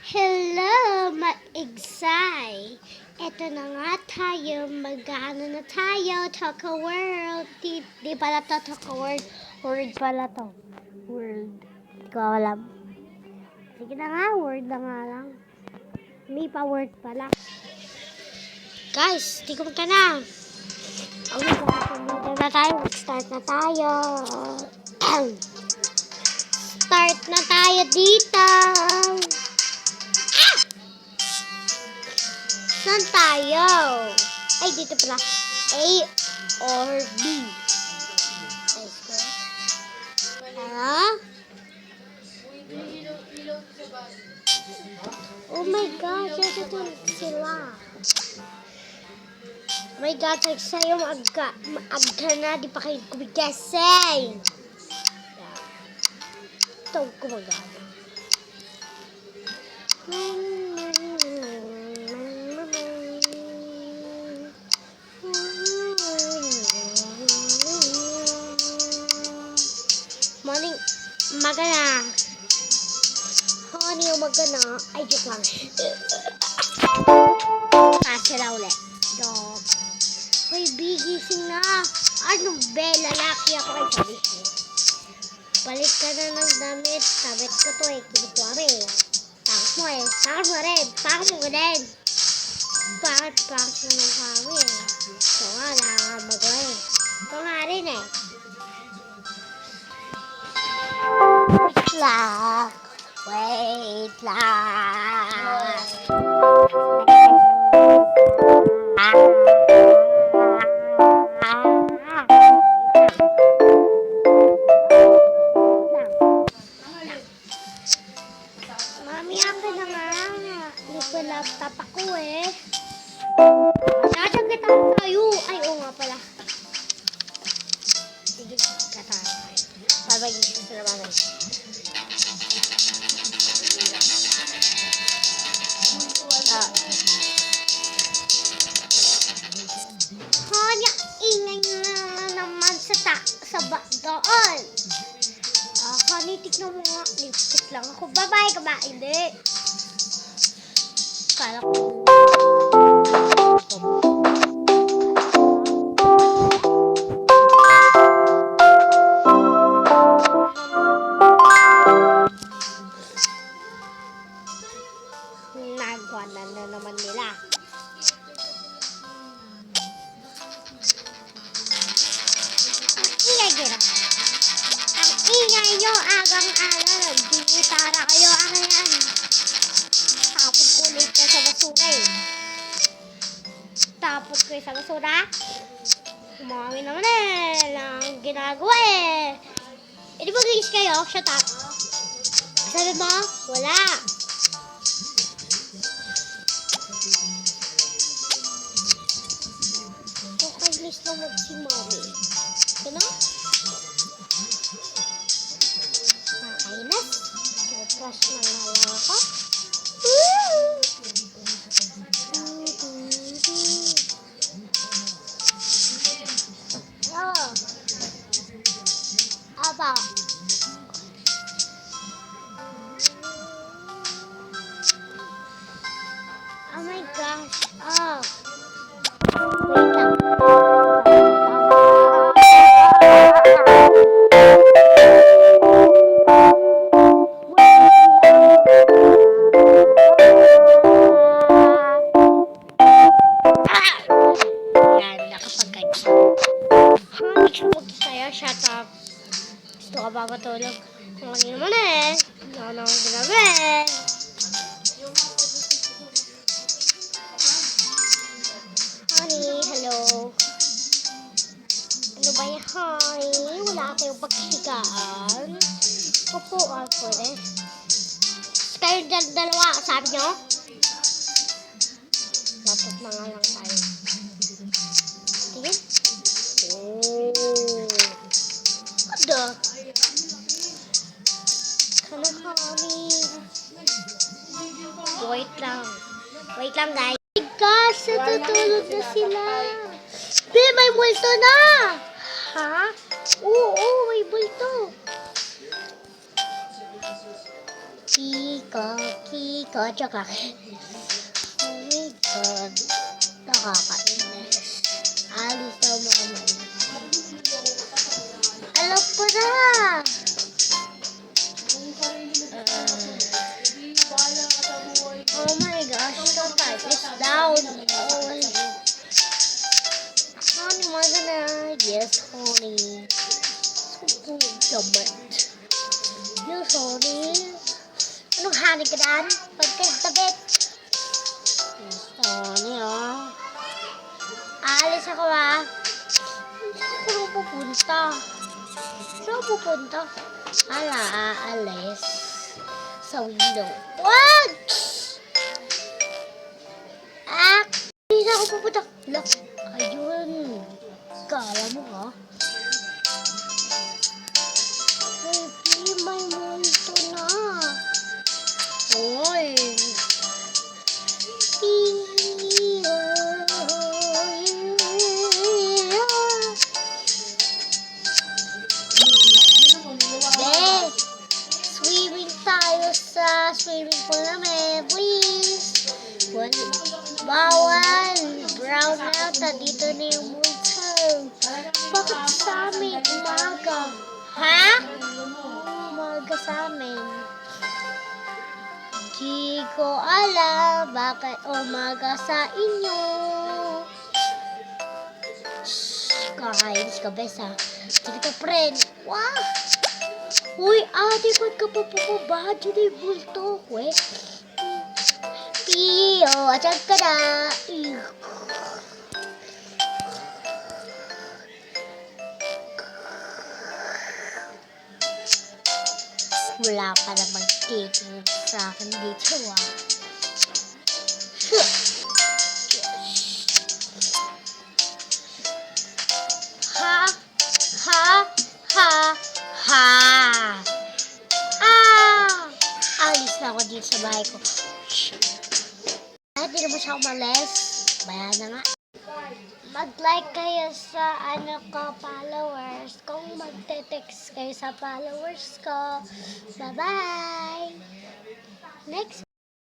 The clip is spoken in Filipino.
Hello, ma-exay! Eto na nga tayo, mag-ano na tayo, talk a world. Di pala to talk a word, word pala to. Word. Di ko alam. Sige na nga, word na nga lang. May pa word pala. Guys, tigom ka na. Okay, kumita na tayo. Start na tayo. Start na tayo dito. Saan tayo? Ay, dito pala. A or B? Oh my gosh, ito sila. Oh my God, sa'yo maaga na, di pa kayo kumigasay. Ito, kumagana. Morning, magana. Honey, magana. Ay, joke lang. Sila ulit. Dog. Hoy, bigising na. Ano be, lalaki ako. Ay, sabi ko. Balik ka na ng damit. Sabit ko to eh. Kinukwari. Takot mo eh. Takot mo rin. Takot mo rin. Bakit pakot na ng kami eh. Ito nga, lang magawa eh. Ito nga rin eh. Wait lang. Wait lang. Mami, ako na nga. Hindi ko laptop ako eh. Nasaan kita tayo? Ay, oo nga pala. Sige, kata. Pabagising sa naman. Hanya, ingay na naman sa doon. Honey, tignan mo nga. Lipstick lang ako. Babae ka ba? Hindi. Kala ko. Nagwanan na naman nila. Ingay gira. Ang ingay nyo agang-alang. Gitara kayo akin. Tapos ko ulit na sa basura eh. Tapos ko sa basura. Umami naman eh. Lang ginagawa eh. E di ba guys kayo? Shut up. Sabi mo? Wala. Okay, please lang si mommy. Ano? Nakainas. Toothbrush na nga lang ako. Oh. Aba. Oh my gosh. Oh. Wait lang. Yan, nakapag-guys. Huwag tayo, shut up. Gusto ka ba matulog? Kung ano naman eh. Ano ang ginagawin? Honey, hello. Ano ba yan, honey? Wala kayong pagsigaan. Upuan po eh. Kayo dalawa, sabi nyo? Dapat na nga lang tayo. Sige. Oh. Ada. Kana honey. Wait lang. Wait lang, guys. Oh my gosh, natutulog na sila. Be, may multo na! Ha? Oo, may multo. Kiko, ko, tsaka oh my God, nakakainis. Alis daw mga man. Alam ko na! Oh my gosh, the type is down. Oh my God. Honey, am I gonna? Yes, honey. So damn. Yes, honey. Anong honey ka dan? Pagkagtabit. Yes, honey, oh. Alis ako, ah. Saan ako pupunta? Saan ako pupunta? Aalis. Sa window. What? Hindi na ako pupunta. Look, ayun. Kala mo, ha? Baby, may multo na. Oy. Swimming tayo sa swimming pool namin, please. Bawal. Brown out. Dito na yung multo. Bakit sa amin umaga? Ha? Umaga sa amin. Di ko alam bakit umaga sa inyo. Shhh, kakainis ka, bes, ha? Sige ka, friend. Wow! Uy, ate, ba't ka pa pumaba? Diyan yung bulto ko, eh. Pio, atag ka na. Wala pa namang taking sa akin dito, ah. Ha? Ha? Ha? Ha? Alis na ako dito sa bahay ko. Hindi naman siya umalis. Bayan na nga. Mag-like kayo sa followers. Kung magte-text kayo sa followers ko. Bye-bye! Next